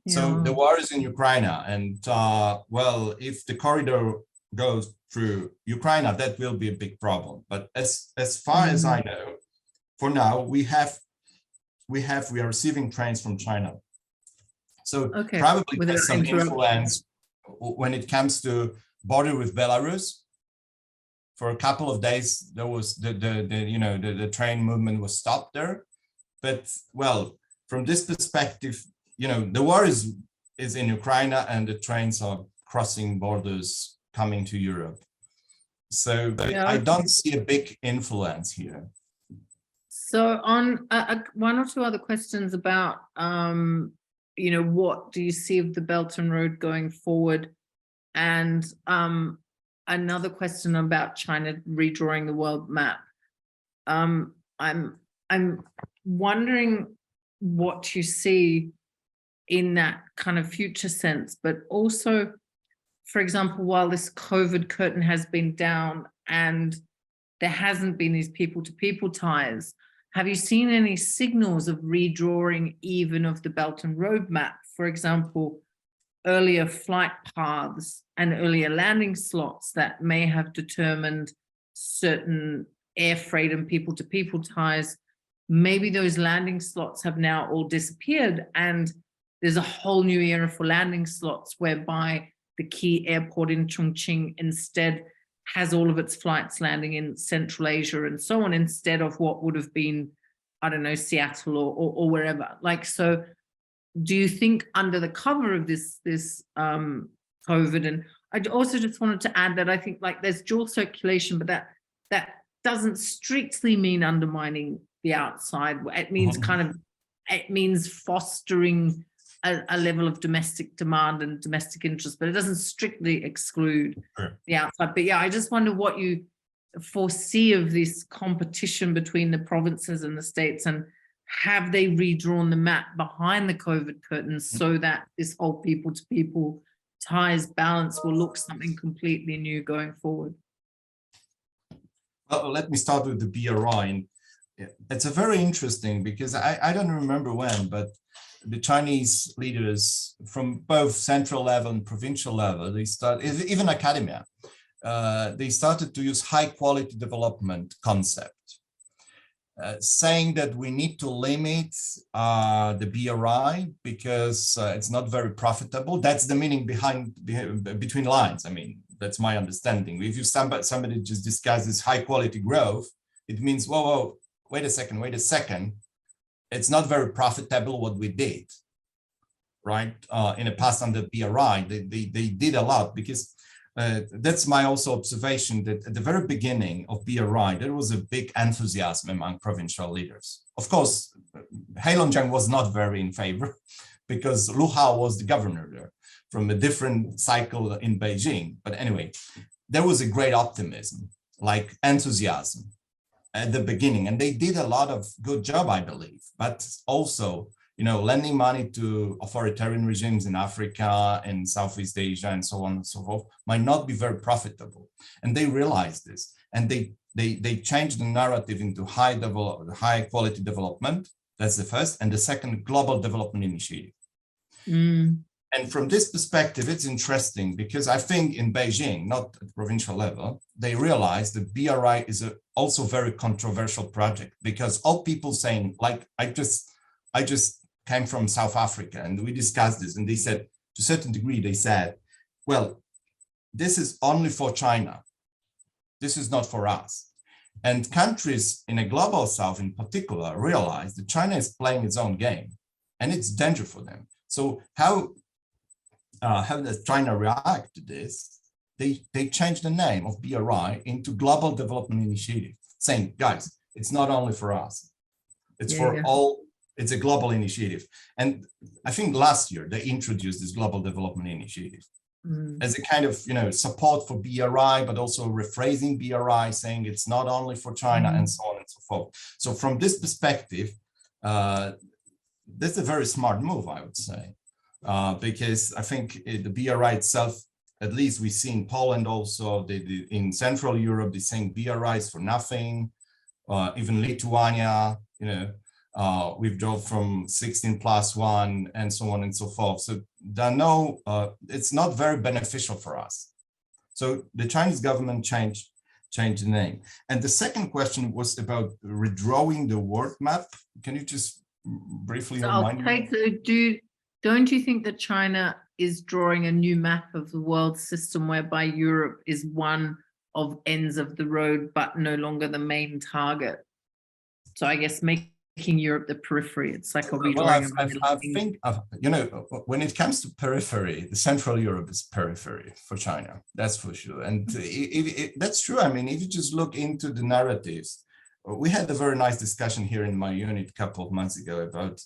Yeah. So the war is in Ukraine, and well, if the corridor goes through Ukraine, that will be a big problem. But as far as I know, for now, we are receiving trains from China. So probably there's some influence when it comes to border with Belarus. For a couple of days, there was the train movement was stopped there. But well, from this perspective, the war is in Ukraine, and the trains are crossing borders coming to Europe. So I don't see a big influence here. So on one or two other questions about, what do you see of the Belt and Road going forward? And another question about China redrawing the world map. I'm wondering what you see in that kind of future sense, but also, for example, while this COVID curtain has been down and there hasn't been these people-to-people ties, have you seen any signals of redrawing even of the Belt and Road map? For example, earlier flight paths and earlier landing slots that may have determined certain air freight and people-to-people ties. Maybe those landing slots have now all disappeared, and there's a whole new era for landing slots whereby the key airport in Chongqing instead has all of its flights landing in Central Asia and so on, instead of what would have been, I don't know, Seattle or wherever. Like, so do you think under the cover of this COVID, and I also just wanted to add that I think like there's dual circulation, but that doesn't strictly mean undermining the outside. It means it means fostering a level of domestic demand and domestic interest, but it doesn't strictly exclude the outside. But yeah, I just wonder what you foresee of this competition between the provinces and the states, and have they redrawn the map behind the COVID curtain so that this whole people-to-people ties balance will look something completely new going forward? Well, let me start with the BRI. It's a very interesting, because I don't remember when, but the Chinese leaders from both central level and provincial level, they start, even academia, they started to use high quality development concept, saying that we need to limit the BRI because it's not very profitable. That's the meaning between lines. I mean, that's my understanding. If you somebody just discusses high quality growth, it means, whoa, wait a second. It's not very profitable what we did, right? In the past under BRI, they did a lot, because that's my also observation that at the very beginning of BRI, there was a big enthusiasm among provincial leaders. Of course, Heilongjiang was not very in favor, because Lu Hao was the governor there from a different cycle in Beijing. But anyway, there was a great optimism, like enthusiasm at the beginning, and they did a lot of good job, I believe. But also, lending money to authoritarian regimes in Africa and Southeast Asia and so on and so forth might not be very profitable. And they realized this, and they changed the narrative into high quality development. That's the first. And the second, global development initiative. And from this perspective, it's interesting because I think in Beijing, not at provincial level, they realize that BRI is also very controversial project, because all people saying, like, I just came from South Africa and we discussed this, and they said, to a certain degree, they said, well, this is only for China. This is not for us. And countries in a global South in particular realize that China is playing its own game and it's danger for them. So how does China react to this? They changed the name of BRI into Global Development Initiative, saying, guys, it's not only for us, it's for all, it's a global initiative. And I think last year they introduced this Global Development Initiative as a kind of, support for BRI, but also rephrasing BRI, saying it's not only for China and so on and so forth. So from this perspective, that's a very smart move, I would say. Because I think the BRI itself, at least we see in Poland also, in Central Europe, they're saying BRI is for nothing. Even Lithuania, withdraw from 16+1 and so on and so forth. So it's not very beneficial for us. So the Chinese government changed the name. And the second question was about redrawing the world map. Can you just briefly remind me? Don't you think that China is drawing a new map of the world system whereby Europe is one of ends of the road, but no longer the main target? So I guess making Europe the periphery, it's like a redrawing. I think, when it comes to periphery, the Central Europe is periphery for China, that's for sure. And that's true. I mean, if you just look into the narratives, we had a very nice discussion here in my unit a couple of months ago about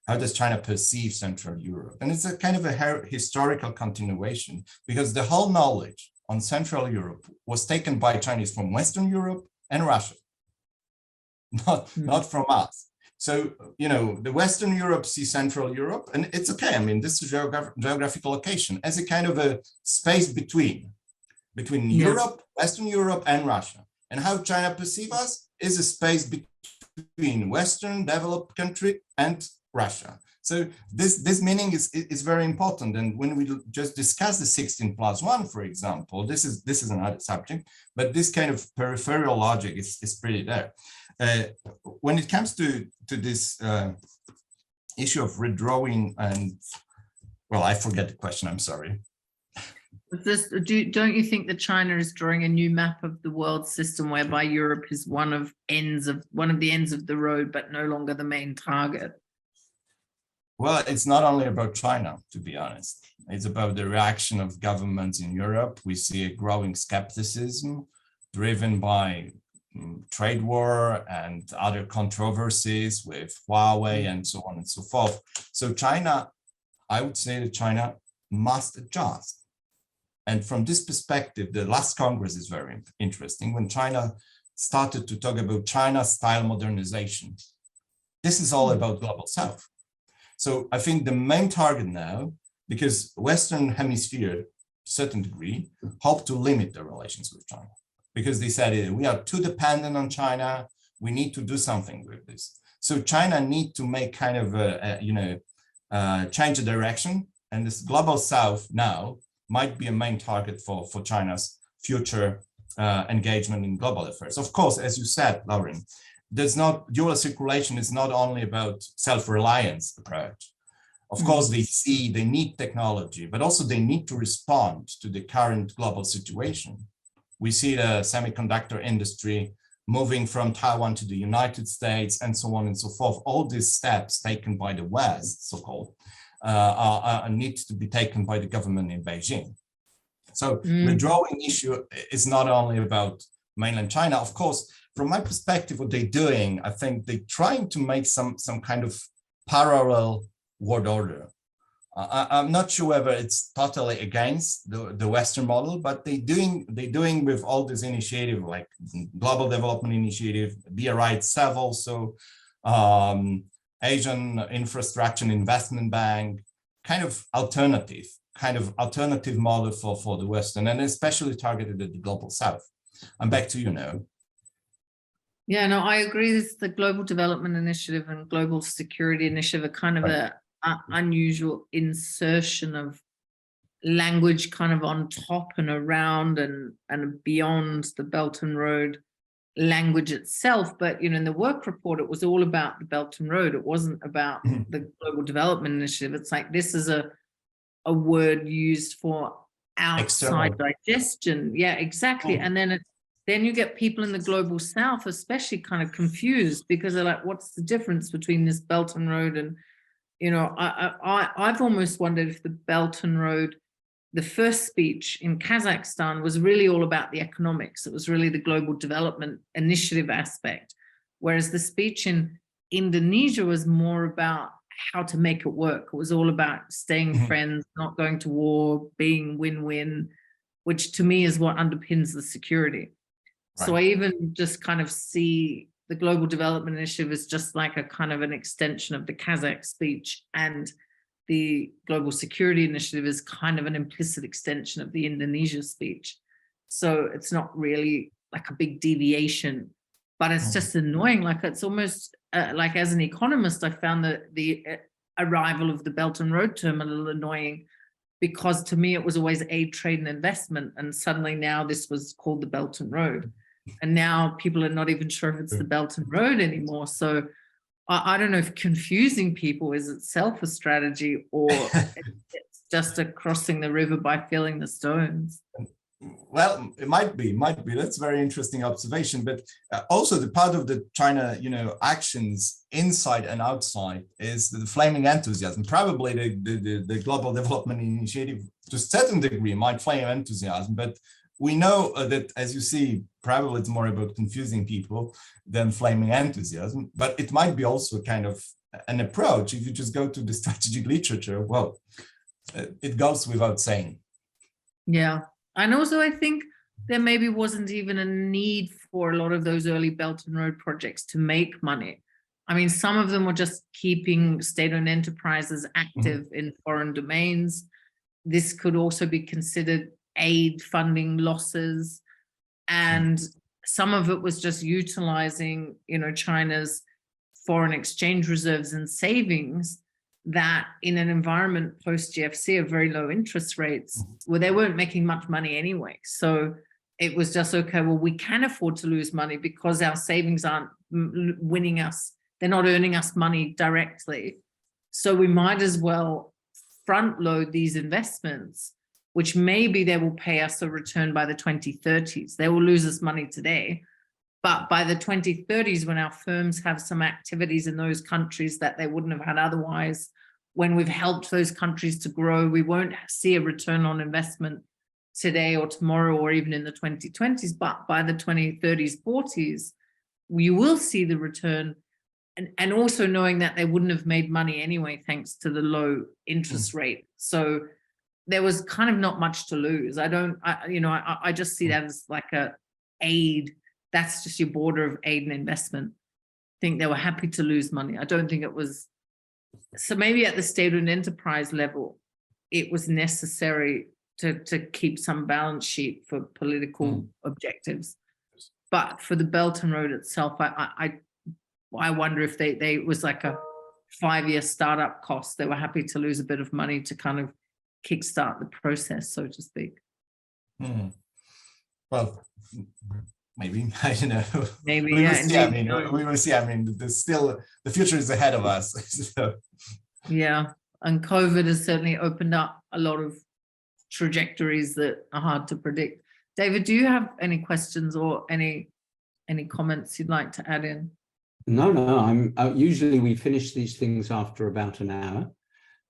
how does China perceive Central Europe? And it's a kind of a historical continuation, because the whole knowledge on Central Europe was taken by Chinese from Western Europe and Russia, not from us. So, the Western Europe sees Central Europe, and it's okay. I mean, this is geographical location as a kind of a space between Europe, Western Europe, and Russia. And how China perceives us is a space between Western developed country and Russia. So this meaning is very important. And when we just discuss the 16+1, for example, this is another subject, but this kind of peripheral logic is pretty there. When it comes to this issue of redrawing and, well, I forget the question, I'm sorry. Don't you think that China is drawing a new map of the world system whereby Europe is one of the ends of the road, but no longer the main target? Well, it's not only about China, to be honest. It's about the reaction of governments in Europe. We see a growing skepticism driven by trade war and other controversies with Huawei and so on and so forth. So China, I would say that China must adjust. And from this perspective, the last Congress is very interesting when China started to talk about China-style modernization. This is all about Global South. So I think the main target now, because Western Hemisphere, to a certain degree, hope to limit their relations with China, because they said we are too dependent on China. We need to do something with this. So China need to make kind of change the direction, and this Global South now might be a main target for China's future engagement in global affairs. Of course, as you said, Lauren, dual circulation is not only about self-reliance approach. Of course, they need technology, but also they need to respond to the current global situation. We see the semiconductor industry moving from Taiwan to the United States and so on and so forth. All these steps taken by the West, so-called, need to be taken by the government in Beijing. So the drawing issue is not only about mainland China. Of course, from my perspective, what they're doing, I think they're trying to make some kind of parallel world order. I'm not sure whether it's totally against the Western model, but they're doing with all this initiative, like Global Development Initiative, BRI itself also, Asian Infrastructure Investment Bank, kind of alternative model for the Western, and especially targeted at the Global South. I'm back to you now. Yeah, no, I agree. This the Global Development Initiative and Global Security Initiative are kind of a unusual insertion of language kind of on top and around and beyond the Belt and Road language itself. But, you know, in the work report, it was all about the Belt and Road. It wasn't about the Global Development Initiative. It's like, this is a word used for outside digestion. Yeah, exactly. And then you get people in the global south especially kind of confused, because they're like, what's the difference between this Belt and Road? And, you know, I've almost wondered if the Belt and Road, the first speech in Kazakhstan, was really all about the economics. It was really the Global Development Initiative aspect, whereas the speech in Indonesia was more about how to make it work. It was all about staying friends, not going to war, being win-win, which to me is what underpins the security. Right. So I even just kind of see the Global Development Initiative as just like a kind of an extension of the Kazakh speech, and the Global Security Initiative is kind of an implicit extension of the Indonesia speech. So it's not really like a big deviation, but it's just annoying. Like, it's almost like, as an economist, I found the arrival of the Belt and Road term a little annoying, because to me, it was always aid, trade and investment. And suddenly now this was called the Belt and Road. And now people are not even sure if it's the Belt and Road anymore. So I don't know if confusing people is itself a strategy, or it's just a crossing the river by filling the stones. Well, it might be. That's a very interesting observation. But also the part of the China, you know, actions inside and outside is the flaming enthusiasm. Probably the Global Development Initiative, to a certain degree, might flame enthusiasm, but we know that, as you see, probably it's more about confusing people than flaming enthusiasm, but it might be also kind of an approach. If you just go to the strategic literature, well, it goes without saying. Yeah. And also, I think there maybe wasn't even a need for a lot of those early Belt and Road projects to make money. I mean, some of them were just keeping state-owned enterprises active in foreign domains. This could also be considered aid funding losses, and some of it was just utilizing, you know, China's foreign exchange reserves and savings, that in an environment post GFC of very low interest rates, where they weren't making much money anyway. So it was just, okay, well, we can afford to lose money because our savings aren't winning us. They're not earning us money directly. So we might as well front load these investments, which maybe they will pay us a return by the 2030s. They will lose us money today, but by the 2030s, when our firms have some activities in those countries that they wouldn't have had otherwise, when we've helped those countries to grow, we won't see a return on investment today or tomorrow or even in the 2020s, but by the 2030s, 40s, we will see the return. And also knowing that they wouldn't have made money anyway, thanks to the low interest rate. So there was kind of not much to lose. I just see that as like a aid. That's just your border of aid and investment. I think they were happy to lose money. I don't think it was. So maybe at the state-owned enterprise level, it was necessary to keep some balance sheet for political objectives. But for the Belt and Road itself, I wonder if they was like a 5-year startup cost. They were happy to lose a bit of money to kind of kickstart the process, so to speak. Well, maybe, I don't know. Maybe, we yeah. will see. I mean, we will see. I mean, there's still, the future is ahead of us. So. Yeah, and COVID has certainly opened up a lot of trajectories that are hard to predict. David, do you have any questions or any comments you'd like to add in? No, I'm usually we finish these things after about an hour.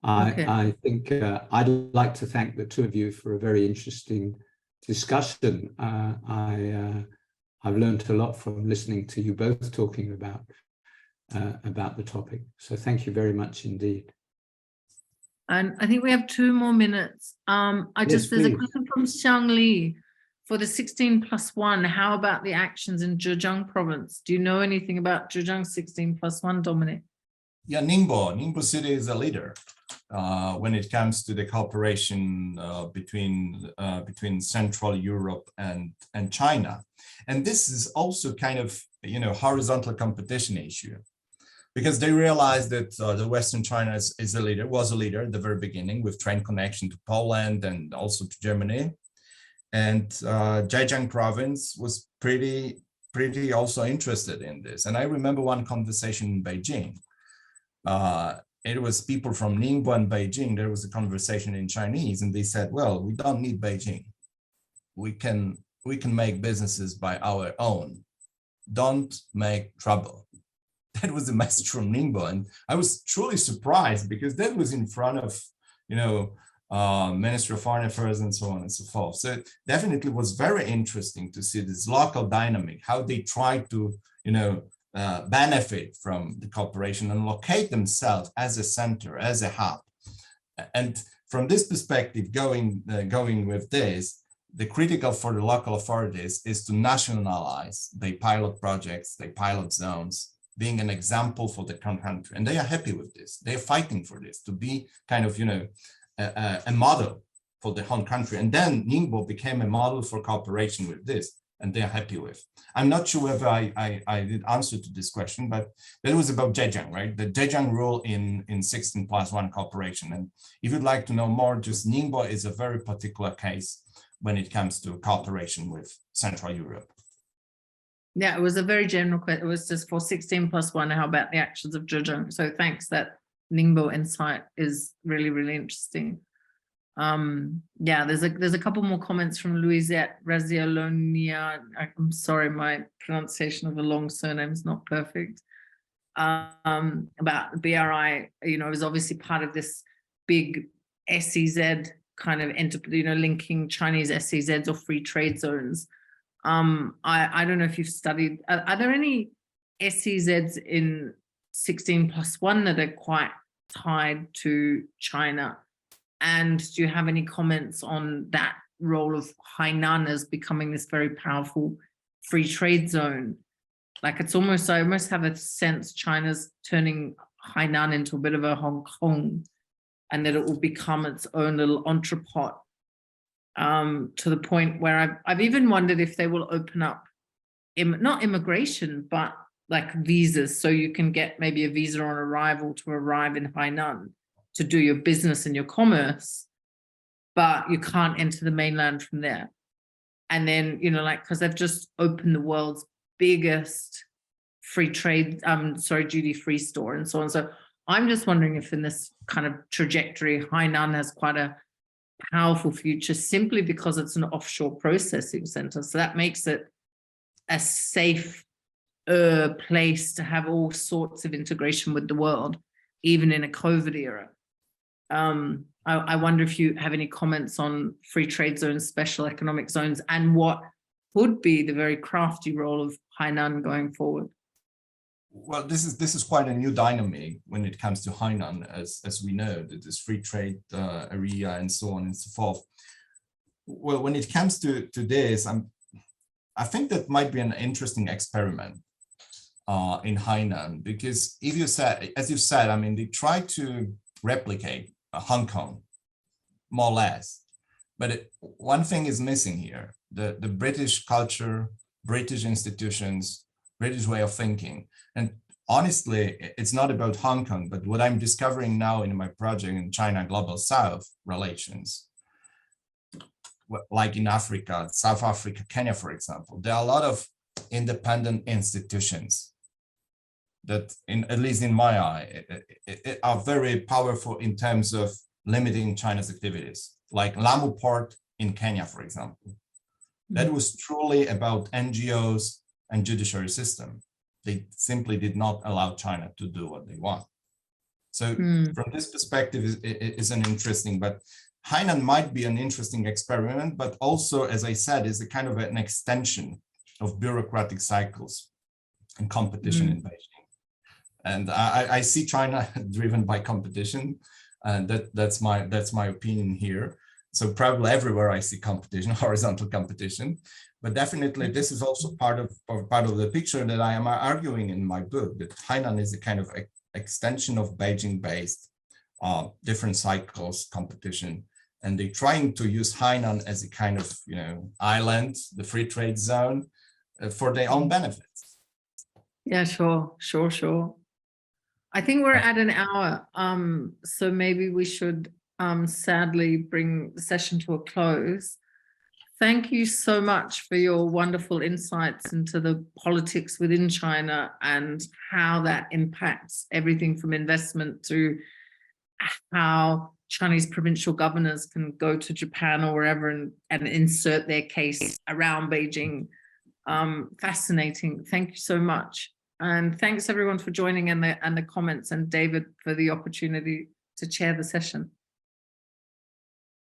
I think I'd like to thank the two of you for a very interesting discussion. I've learned a lot from listening to you both talking about the topic. So thank you very much indeed. And I think we have 2 more minutes. There's a question from Xiang Li. For the 16+1, how about the actions in Zhejiang province? Do you know anything about Zhejiang 16+1, Dominic? Yeah, Ningbo city is a leader when it comes to the cooperation between Central Europe and China. And this is also kind of, you know, horizontal competition issue. because they realized that the Western China was a leader at the very beginning with train connection to Poland and also to Germany. And Zhejiang province was pretty also interested in this. And I remember one conversation in Beijing. It was people from Ningbo and Beijing. There was a conversation in Chinese, and they said, well, we don't need Beijing. We can make businesses by our own. Don't make trouble. That was the message from Ningbo. And I was truly surprised because that was in front of, Ministry of Foreign Affairs and so on and so forth. So it definitely was very interesting to see this local dynamic, how they try to, benefit from the cooperation and locate themselves as a center, as a hub. And from this perspective, going with this, the critical for the local authorities is to nationalize their pilot projects, their pilot zones, being an example for the country. And they are happy with this. They're fighting for this to be kind of, a model for the whole country. And then Ningbo became a model for cooperation with this, and they're happy with. I'm not sure whether I did answer to this question, but that was about Zhejiang, right? The Zhejiang rule in 16+1 cooperation. And if you'd like to know more, just Ningbo is a very particular case when it comes to cooperation with Central Europe. Yeah, it was a very general question. It was just for 16+1, how about the actions of Zhejiang? So thanks, that Ningbo insight is really, really interesting. Yeah, there's a couple more comments from Louisette Razialonia. I'm sorry, my pronunciation of a long surname is not perfect. About BRI, is obviously part of this big SEZ kind of linking Chinese SEZs or free trade zones. I don't know if you've studied, are there any SEZs in 16+1 that are quite tied to China? And do you have any comments on that role of Hainan as becoming this very powerful free trade zone? Like I almost have a sense China's turning Hainan into a bit of a Hong Kong, and that it will become its own little entrepot, to the point where I've even wondered if they will open up, not immigration, but like visas, so you can get maybe a visa on arrival to arrive in Hainan to do your business and your commerce, but you can't enter the mainland from there. And then, because they've just opened the world's biggest free trade, duty-free store and so on. So I'm just wondering if in this kind of trajectory, Hainan has quite a powerful future simply because it's an offshore processing center. So that makes it a safe place to have all sorts of integration with the world, even in a COVID era. I wonder if you have any comments on free trade zones, special economic zones, and what would be the very crafty role of Hainan going forward. Well, this is quite a new dynamic when it comes to Hainan, as we know, that this free trade area and so on and so forth. Well, when it comes to this, I think that might be an interesting experiment in Hainan, because if you said, as you said, they try to replicate Hong Kong, more or less. But one thing is missing here, the British culture, British institutions, British way of thinking. And honestly, it's not about Hong Kong, but what I'm discovering now in my project in China Global South relations, like in Africa, South Africa, Kenya, for example, there are a lot of independent institutions that, at least in my eye, are very powerful in terms of limiting China's activities, like Lamu Port in Kenya, for example. That was truly about NGOs and judiciary system. They simply did not allow China to do what they want. So from this perspective, is an interesting, but Hainan might be an interesting experiment, but also, as I said, is a kind of an extension of bureaucratic cycles and competition in Beijing. And I see China driven by competition, and that's my opinion here. So probably everywhere I see competition, horizontal competition, but definitely this is also part of the picture that I am arguing in my book, that Hainan is a kind of extension of Beijing-based different cycles competition, and they're trying to use Hainan as a kind of island, the free trade zone, for their own benefits. Yeah, sure. I think we're at an hour, so maybe we should sadly bring the session to a close. Thank you so much for your wonderful insights into the politics within China and how that impacts everything from investment to how Chinese provincial governors can go to Japan or wherever and insert their case around Beijing. Fascinating. Thank you so much. And thanks everyone for joining and the comments, and David for the opportunity to chair the session.